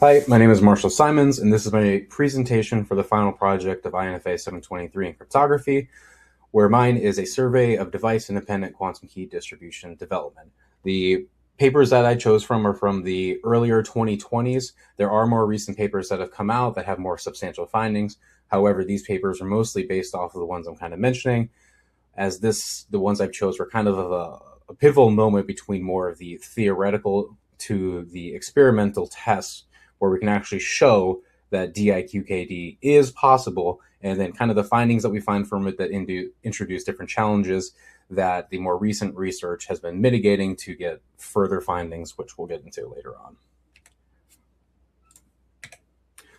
Hi, my name is Marshall Simons, and this is my presentation for the final project of INFA 723 in cryptography, where mine is a survey of device-independent quantum key distribution development. The papers that I chose from are from the earlier 2020s. There are more recent papers that have come out that have more substantial findings. However, these papers are mostly based off of the ones I'm kind of mentioning, as the ones I've chose were kind of a pivotal moment between more of the theoretical to the experimental tests where we can actually show that DIQKD is possible, and then kind of the findings that we find from it that introduce different challenges that the more recent research has been mitigating to get further findings, which we'll get into later on.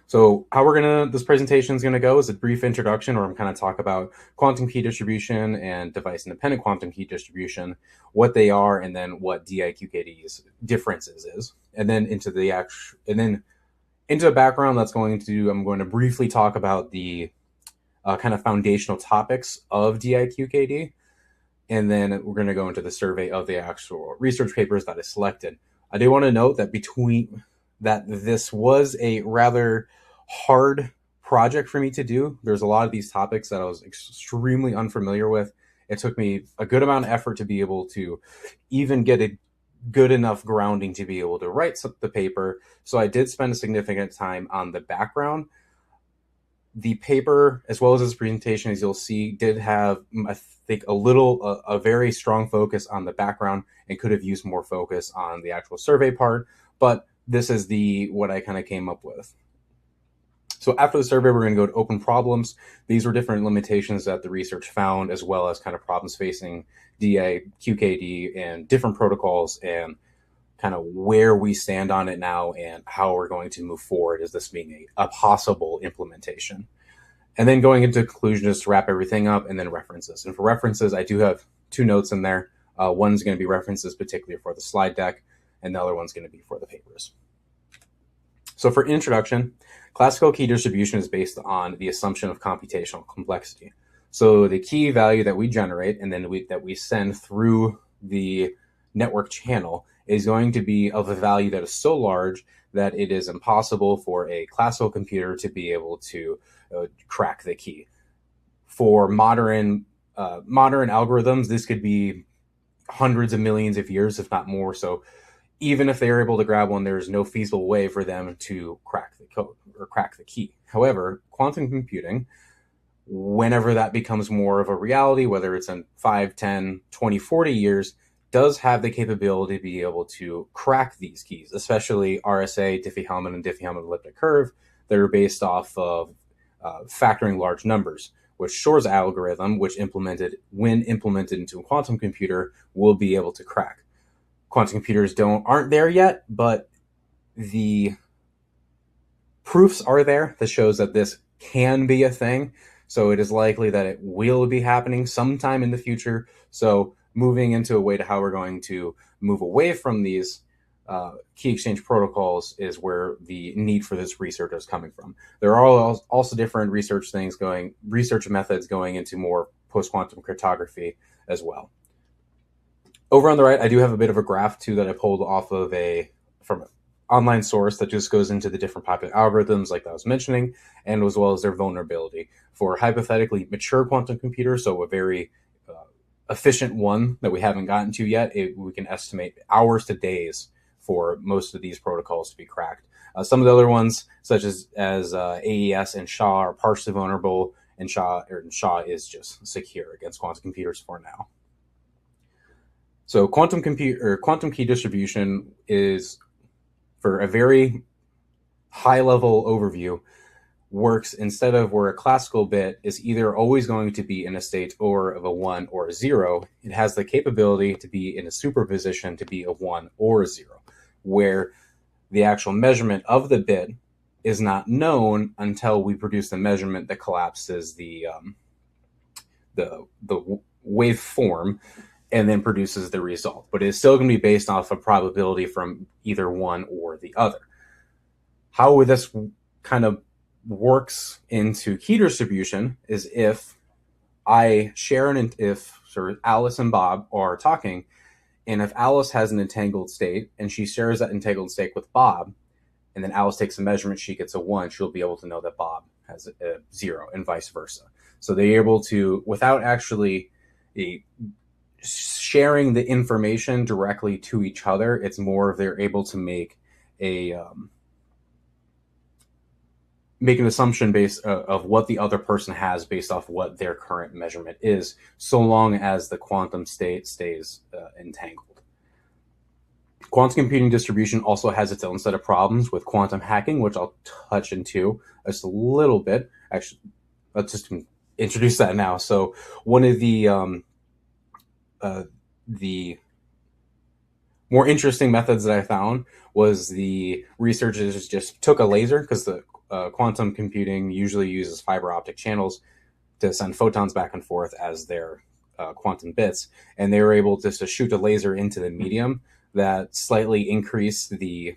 So how this presentation is gonna go is a brief introduction where I'm kind of talk about quantum key distribution and device-independent quantum key distribution, what they are, and then what DIQKD's differences is. And then into a background I'm going to briefly talk about the kind of foundational topics of DIQKD. And then we're going to go into the survey of the actual research papers that I selected. I do want to note that this was a rather hard project for me to do. There's a lot of these topics that I was extremely unfamiliar with. It took me a good amount of effort to be able to even get a good enough grounding to be able to write the paper. So I did spend a significant time on the background. The paper, as well as this presentation, as you'll see, did have, I think, a very strong focus on the background and could have used more focus on the actual survey part. But this is what I kind of came up with. So after the survey, we're going to go to open problems. These were different limitations that the research found, as well as kind of problems facing DIQKD and different protocols, and kind of where we stand on it now and how we're going to move forward as this being a possible implementation. And then going into conclusion, just to wrap everything up, and then references. And for references, I do have two notes in there. One's going to be references particularly for the slide deck, and the other one's going to be for the papers. So for introduction, classical key distribution is based on the assumption of computational complexity. So the key value that we generate and then that we send through the network channel is going to be of a value that is so large that it is impossible for a classical computer to be able to crack the key. For modern algorithms, this could be hundreds of millions of years, if not more. So even if they are able to grab one, there's no feasible way for them to crack the code or crack the key. However, quantum computing, whenever that becomes more of a reality, whether it's in 5, 10, 20, 40 years, does have the capability to be able to crack these keys, especially RSA, Diffie-Hellman, and Diffie-Hellman elliptic curve that are based off of factoring large numbers, which Shor's algorithm, when implemented into a quantum computer, will be able to crack. Quantum computers aren't there yet, but the proofs are there that shows that this can be a thing. So it is likely that it will be happening sometime in the future. So moving into a way to how we're going to move away from these key exchange protocols is where the need for this research is coming from. There are also different research methods going into more post-quantum cryptography as well. Over on the right, I do have a bit of a graph too that I pulled off of from an online source that just goes into the different popular algorithms like I was mentioning, and as well as their vulnerability. For hypothetically mature quantum computers, so a very efficient one that we haven't gotten to yet, we can estimate hours to days for most of these protocols to be cracked. Some of the other ones, such as AES and SHA, are partially vulnerable, and SHA is just secure against quantum computers for now. So quantum key distribution is, for a very high-level overview, works instead of where a classical bit is either always going to be in a state or of a 1 or a 0. It has the capability to be in a superposition to be a 1 or a 0, where the actual measurement of the bit is not known until we produce the measurement that collapses the waveform and then produces the result. But it's still going to be based off of probability from either one or the other. How this kind of works into key distribution is if Alice and Bob are talking, and if Alice has an entangled state and she shares that entangled state with Bob, and then Alice takes a measurement, she gets a 1, she'll be able to know that Bob has a 0, and vice versa. So they're able to, without actually sharing the information directly to each other, it's more of they're able to make an assumption based of what the other person has based off what their current measurement is, so long as the quantum state stays entangled. Quantum computing distribution also has its own set of problems with quantum hacking, which I'll touch into just a little bit. Actually, let's just introduce that now. So one of the more interesting methods that I found was the researchers just took a laser, because the quantum computing usually uses fiber optic channels to send photons back and forth as their quantum bits, and they were able to shoot a laser into the medium that slightly increased the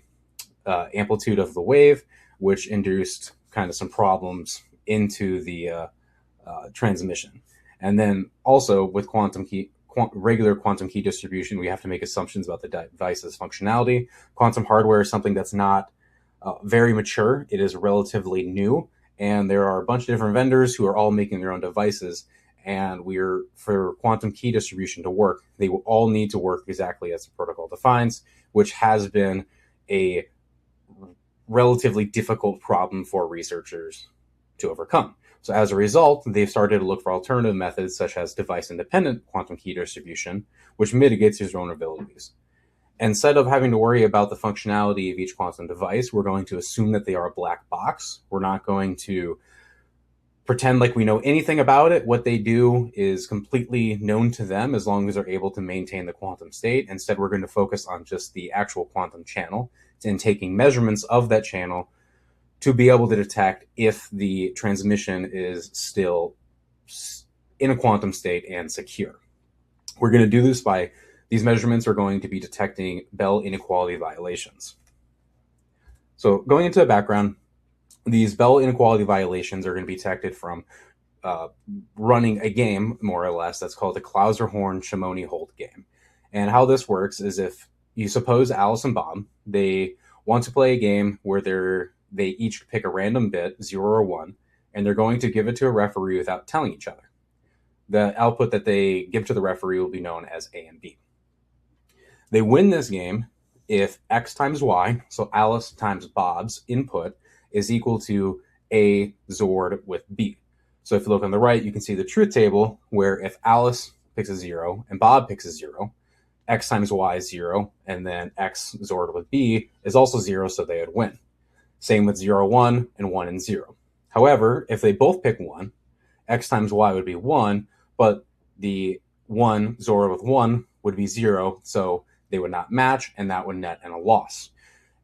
amplitude of the wave, which induced kind of some problems into the transmission. And then also with regular quantum key distribution, we have to make assumptions about the device's functionality. Quantum hardware is something that's not very mature. It is relatively new, and there are a bunch of different vendors who are all making their own devices. And for quantum key distribution to work, they will all need to work exactly as the protocol defines, which has been a relatively difficult problem for researchers to overcome. So as a result, they've started to look for alternative methods such as device-independent quantum key distribution, which mitigates these vulnerabilities. Instead of having to worry about the functionality of each quantum device, we're going to assume that they are a black box. We're not going to pretend like we know anything about it. What they do is completely known to them as long as they're able to maintain the quantum state. Instead, we're going to focus on just the actual quantum channel and taking measurements of that channel to be able to detect if the transmission is still in a quantum state and secure. We're going to do this by, these measurements are going to be detecting Bell inequality violations. So going into the background, these Bell inequality violations are going to be detected from running a game, more or less, that's called the Clauser-Horn-Shimoni-Holt game. And how this works is, if you suppose Alice and Bob, they want to play a game where they each pick a random bit, 0 or 1, and they're going to give it to a referee without telling each other. The output that they give to the referee will be known as A and B. They win this game if X times Y, so Alice times Bob's input, is equal to A XORed with B. So if you look on the right, you can see the truth table, where if Alice picks a 0 and Bob picks a 0, X times Y is 0, and then X XORed with B is also 0, so they would win. Same with 0, 1, and 1 and 0. However, if they both pick 1, X times Y would be 1, but the 1 XORed with 1 would be 0, so they would not match, and that would net in a loss.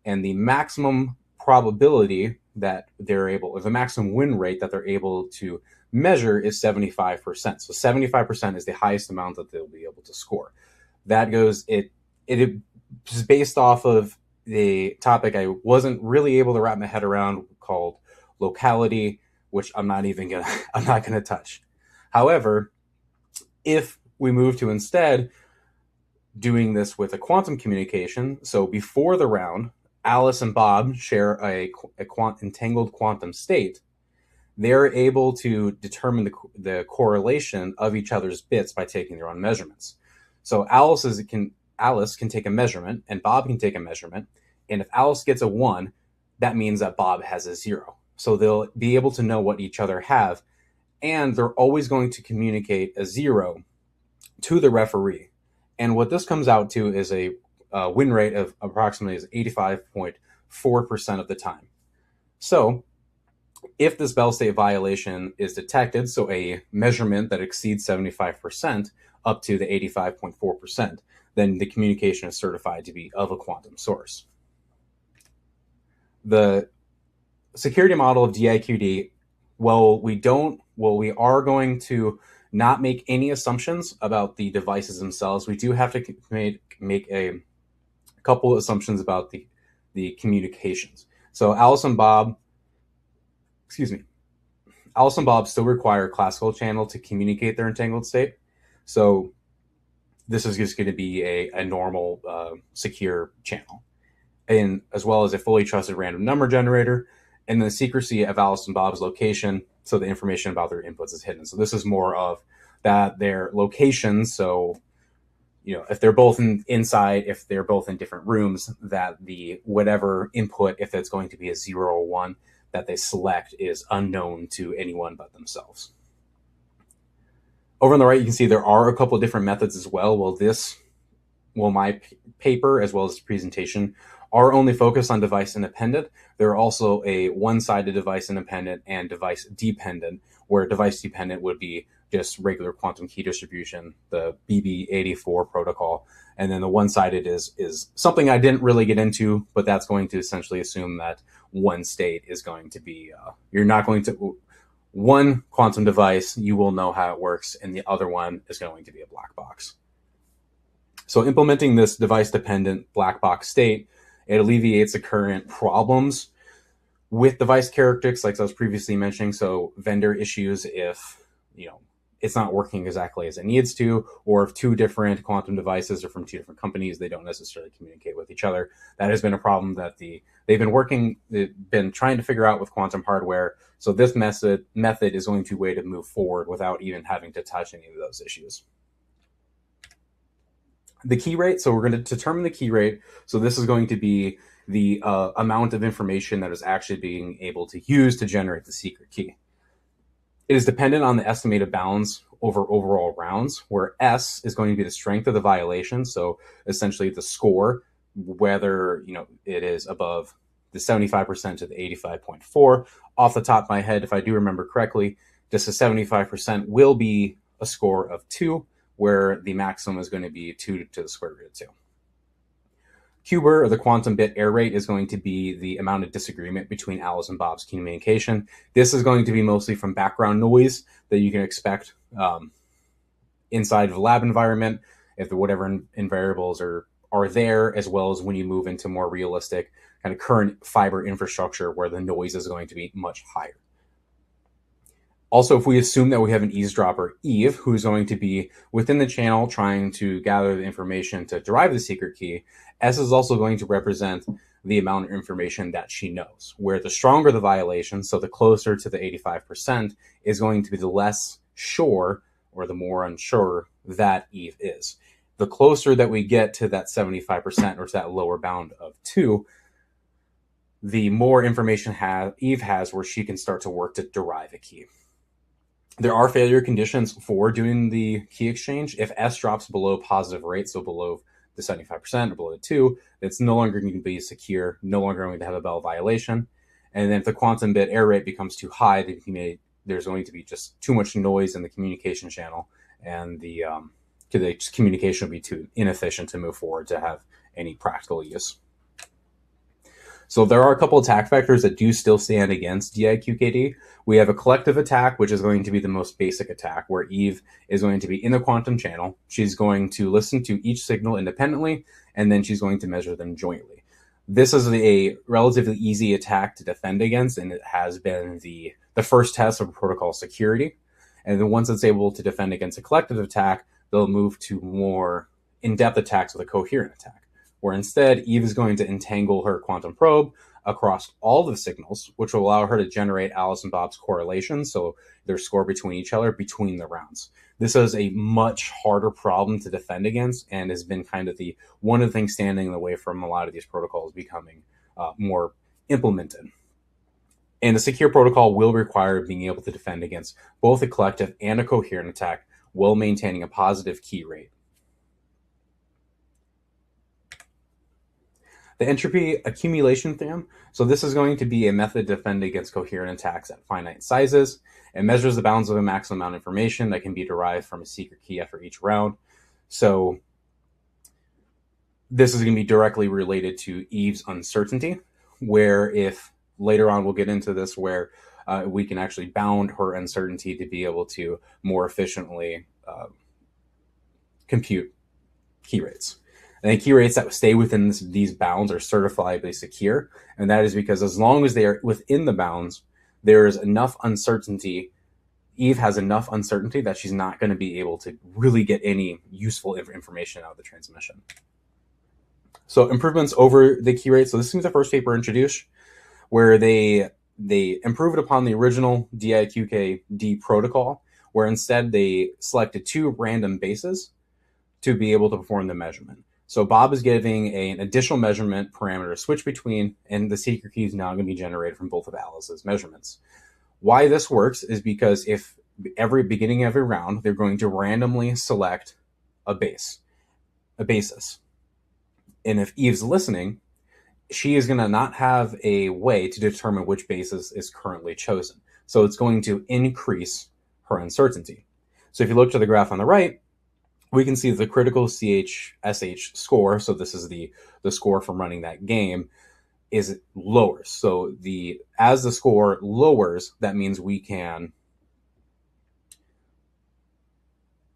And the maximum probability that they're able, or the maximum win rate that they're able to measure is 75%. So 75% is the highest amount that they'll be able to score. That goes, it is based off of the topic I wasn't really able to wrap my head around, called locality, which I'm not gonna touch. However, if we move to instead doing this with a quantum communication, so before the round, Alice and Bob share a entangled quantum state, they're able to determine the correlation of each other's bits by taking their own measurements. So Alice can take a measurement, and Bob can take a measurement, and if Alice gets a 1, that means that Bob has a 0. So they'll be able to know what each other have, and they're always going to communicate a 0 to the referee. And what this comes out to is a win rate of approximately 85.4% of the time. So if this Bell state violation is detected, so a measurement that exceeds 75% up to the 85.4%, then the communication is certified to be of a quantum source. The security model of DIQD, we are going to not make any assumptions about the devices themselves. We do have to make a couple of assumptions about the communications. So Alice and Bob still require a classical channel to communicate their entangled state. So this is just going to be a normal secure channel. and as well as a fully trusted random number generator, and the secrecy of Alice and Bob's location, so the information about their inputs is hidden. So this is more of that their locations. So, if they're both inside, if they're both in different rooms, that the whatever input, if it's going to be a 0 or 1, that they select is unknown to anyone but themselves. Over on the right, you can see there are a couple of different methods as well. My paper, as well as this presentation, are only focused on device independent. There are also a one-sided device independent and device dependent, where device dependent would be just regular quantum key distribution, the BB84 protocol. And then the one-sided is something I didn't really get into, but that's going to essentially assume that one state is going to be, you're not going to, one quantum device, you will know how it works, and the other one is going to be a black box. So implementing this device-dependent black box state, it alleviates the current problems with device characteristics, like I was previously mentioning. So vendor issues if, it's not working exactly as it needs to, or if two different quantum devices are from two different companies, they don't necessarily communicate with each other. That has been a problem that they've been trying to figure out with quantum hardware. So this method is going to be a way to move forward without even having to touch any of those issues. The key rate, so we're going to determine the key rate. So this is going to be the amount of information that is actually being able to use to generate the secret key. It is dependent on the estimated bounds over overall rounds, where S is going to be the strength of the violation. So essentially the score, whether it is above the 75% to the 85.4. Off the top of my head, if I do remember correctly, just a 75% will be a score of 2, where the maximum is going to be 2 to the square root of 2. QBER, or the quantum bit error rate, is going to be the amount of disagreement between Alice and Bob's communication. This is going to be mostly from background noise that you can expect inside of a lab environment, if the whatever variables are there, as well as when you move into more realistic kind of current fiber infrastructure where the noise is going to be much higher. Also, if we assume that we have an eavesdropper, Eve, who's going to be within the channel trying to gather the information to derive the secret key, S is also going to represent the amount of information that she knows, where the stronger the violation, so the closer to the 85%, is going to be the less sure or the more unsure that Eve is. The closer that we get to that 75% or to that lower bound of 2, the more information Eve has where she can start to work to derive a key. There are failure conditions for doing the key exchange. If S drops below positive rate, so below the 75% or below the 2, it's no longer going to be secure, no longer going to have a Bell violation. And then if the quantum bit error rate becomes too high, there's going to be just too much noise in the communication channel, and the communication will be too inefficient to move forward to have any practical use. So there are a couple attack vectors that do still stand against DIQKD. We have a collective attack, which is going to be the most basic attack, where Eve is going to be in the quantum channel. She's going to listen to each signal independently, and then she's going to measure them jointly. This is a relatively easy attack to defend against, and it has been the first test of protocol security. And then once it's able to defend against a collective attack, they'll move to more in-depth attacks with a coherent attack, where instead Eve is going to entangle her quantum probe across all the signals, which will allow her to generate Alice and Bob's correlations, so their score between each other between the rounds. This is a much harder problem to defend against, and has been kind of one of the things standing in the way from a lot of these protocols becoming more implemented. And a secure protocol will require being able to defend against both a collective and a coherent attack while maintaining a positive key rate. The entropy accumulation theorem. So this is going to be a method to defend against coherent attacks at finite sizes. It measures the bounds of a maximum amount of information that can be derived from a secret key after each round. So this is going to be directly related to Eve's uncertainty, where if later on we'll get into this, where we can actually bound her uncertainty to be able to more efficiently compute key rates. And the key rates that stay within these bounds are certifiably secure. And that is because as long as they are within the bounds, there is enough uncertainty. Eve has enough uncertainty that she's not going to be able to really get any useful information out of the transmission. So improvements over the key rate. So this is the first paper introduced where they improved upon the original DIQKD protocol, where instead they selected 2 random bases to be able to perform the measurement. So Bob is giving an additional measurement parameter to switch between, and the secret key is now going to be generated from both of Alice's measurements. Why this works is because if beginning of every round, they're going to randomly select a basis. And if Eve's listening, she is going to not have a way to determine which basis is currently chosen. So it's going to increase her uncertainty. So if you look to the graph on the right, we can see the critical CHSH score, so this is the score from running that game, is lower. So as the score lowers, that means we can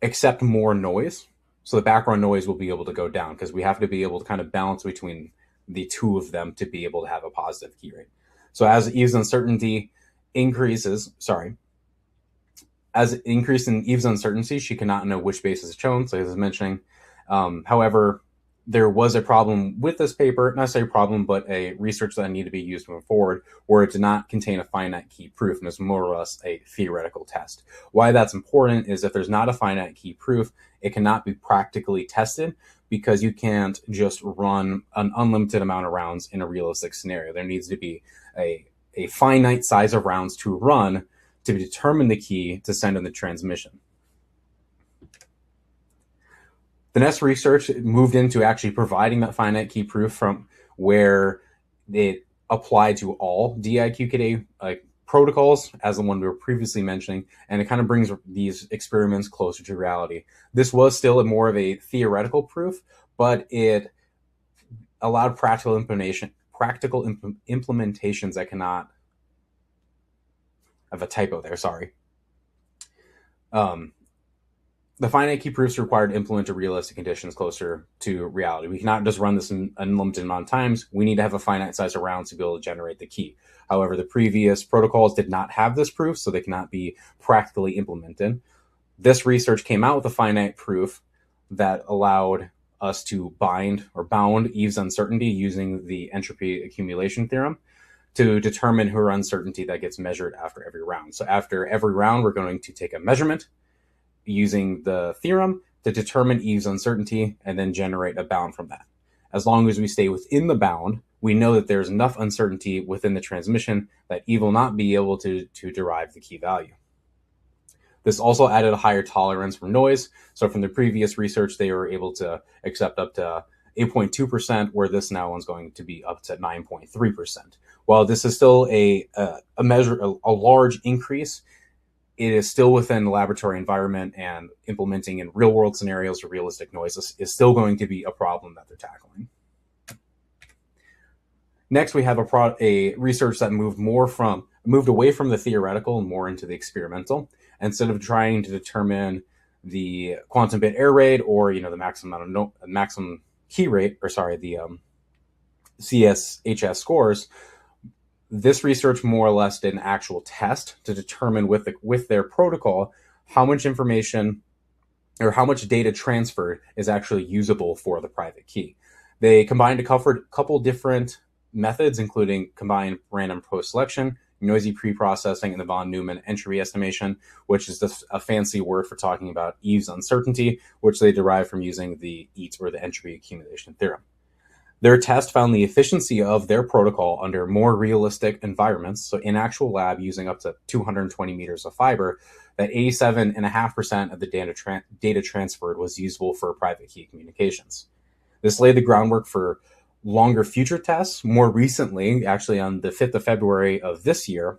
accept more noise. So the background noise will be able to go down because we have to be able to kind of balance between the 2 of them to be able to have a positive key rate. So as Eve's uncertainty increases, as increase in Eve's uncertainty, she cannot know which base is chosen, so as I was mentioning. However, there was a problem with this paper, not necessarily a problem, but a research that needed to be used moving forward, where it did not contain a finite key proof, and it's more or less a theoretical test. Why that's important is if there's not a finite key proof, it cannot be practically tested because you can't just run an unlimited amount of rounds in a realistic scenario. There needs to be a finite size of rounds to run to determine the key to send in the transmission. The next research moved into actually providing that finite key proof from where it applied to all DIQKD protocols as the one we were previously mentioning, and it kind of brings these experiments closer to reality. This was still more of a theoretical proof, but it allowed practical implementations that cannot... I have a typo there, sorry. The finite key proofs required to implement to realistic conditions closer to reality. We cannot just run this in an unlimited amount of times. We need to have a finite size of rounds to be able to generate the key. However, the previous protocols did not have this proof, so they cannot be practically implemented. This research came out with a finite proof that allowed us to bound Eve's uncertainty using the entropy accumulation theorem to determine her uncertainty that gets measured after every round. So after every round, we're going to take a measurement using the theorem to determine Eve's uncertainty and then generate a bound from that. As long as we stay within the bound, we know that there's enough uncertainty within the transmission that Eve will not be able to derive the key value. This also added a higher tolerance for noise. So from the previous research, they were able to accept up to 8.2%, where this now one's going to be up to 9.3%. While this is still a large increase, it is still within the laboratory environment, and implementing in real world scenarios for realistic noise is still going to be a problem that they're tackling. Next, we have a research that moved away from the theoretical and more into the experimental. Instead of trying to determine the quantum bit error rate or the maximum key rate, the CSHS scores, this research more or less did an actual test to determine with their protocol how much information or how much data transferred is actually usable for the private key. They combined a couple different methods, including combined random post-selection, noisy pre-processing, and the von Neumann entropy estimation, which is just a fancy word for talking about Eve's uncertainty, which they derived from using the EAT, or the entropy accumulation theorem. Their test found the efficiency of their protocol under more realistic environments, so in actual lab using up to 220 meters of fiber, that 87.5% of the data transferred was usable for private key communications. This laid the groundwork for longer future tests. More recently, actually on the 5th of February of this year,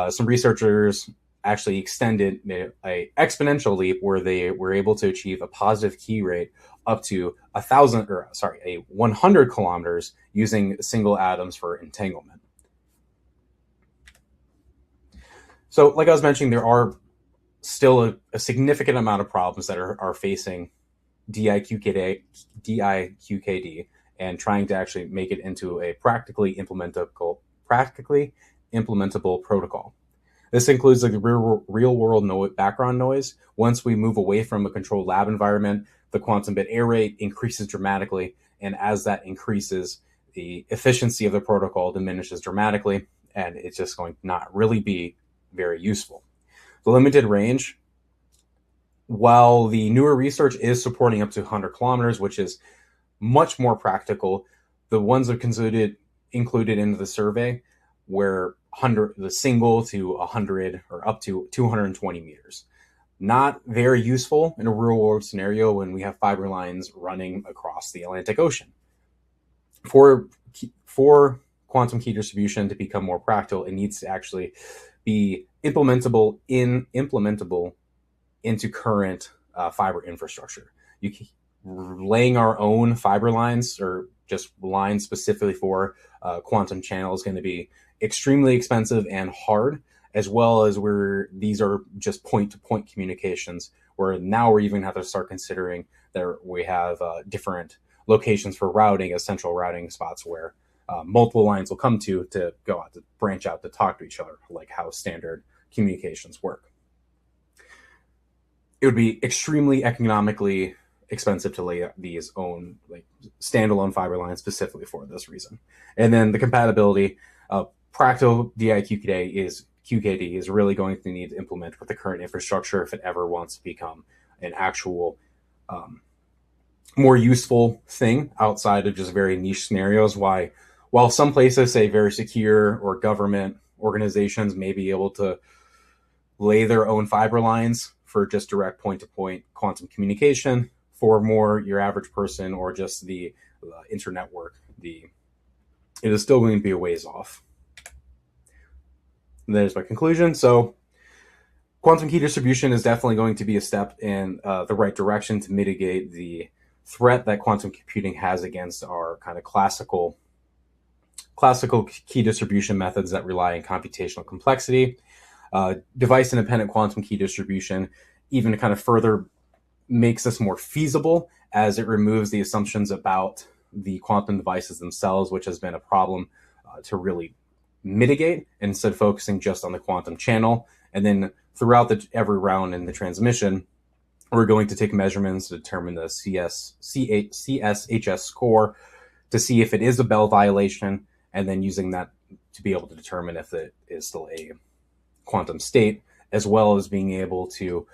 some researchers actually extended an exponential leap where they were able to achieve a positive key rate up to 100 kilometers using single atoms for entanglement. So like I was mentioning, there are still a significant amount of problems that are facing DIQKD and trying to actually make it into a practically implementable protocol. This includes the real world background noise. Once we move away from a controlled lab environment, the quantum bit error rate increases dramatically, And as that increases, the efficiency of the protocol diminishes dramatically, and it's just going to not really be very useful. The limited range, while the newer research is supporting up to 100 kilometers, which is much more practical, the ones that are included into the survey were the single to 100 or up to 220 meters. Not very useful in a real world scenario when we have fiber lines running across the Atlantic Ocean. For quantum key distribution to become more practical, it needs to actually be implementable into current fiber infrastructure. Laying our own fiber lines or just lines specifically for quantum channel is going to be extremely expensive and hard, as well as these are just point-to-point communications, where now we're even have to start considering that we have different locations for routing as central routing spots where multiple lines will come to go out to branch out to talk to each other, like how standard communications work. It would be extremely economically expensive to lay these own standalone fiber lines specifically for this reason. And then the compatibility, practical DIQKD is really going to need to implement with the current infrastructure if it ever wants to become an actual more useful thing outside of just very niche scenarios. While some places say very secure or government organizations may be able to lay their own fiber lines for just direct point-to-point quantum communication, for more your average person or just the internetwork, it is still going to be a ways off. And there's my conclusion. So quantum key distribution is definitely going to be a step in the right direction to mitigate the threat that quantum computing has against our kind of classical key distribution methods that rely on computational complexity. Device-independent quantum key distribution even kind of further makes this more feasible, as it removes the assumptions about the quantum devices themselves, which has been a problem to really mitigate, instead focusing just on the quantum channel. And then throughout every round in the transmission, we're going to take measurements to determine the CSHS score to see if it is a Bell violation, and then using that to be able to determine if it is still a quantum state, as well as being able to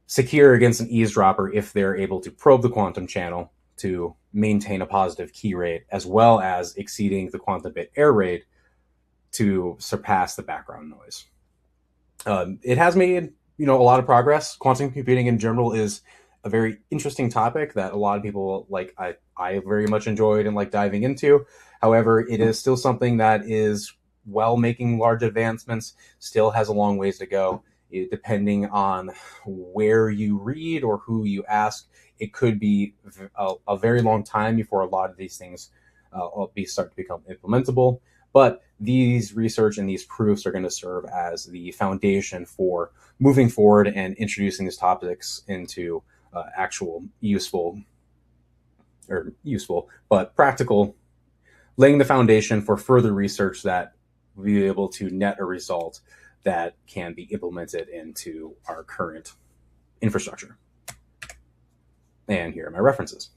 secure against an eavesdropper if they're able to probe the quantum channel to maintain a positive key rate, as well as exceeding the quantum bit error rate to surpass the background noise. It has made a lot of progress. Quantum computing in general is a very interesting topic that a lot of people I very much enjoyed and like diving into. However, it is still something that is, while making large advancements, still has a long ways to go. Depending on where you read or who you ask, it could be a very long time before a lot of these things start to become implementable. But these research and these proofs are going to serve as the foundation for moving forward and introducing these topics into actual useful, but practical, laying the foundation for further research that will be able to net a result that can be implemented into our current infrastructure. And here are my references.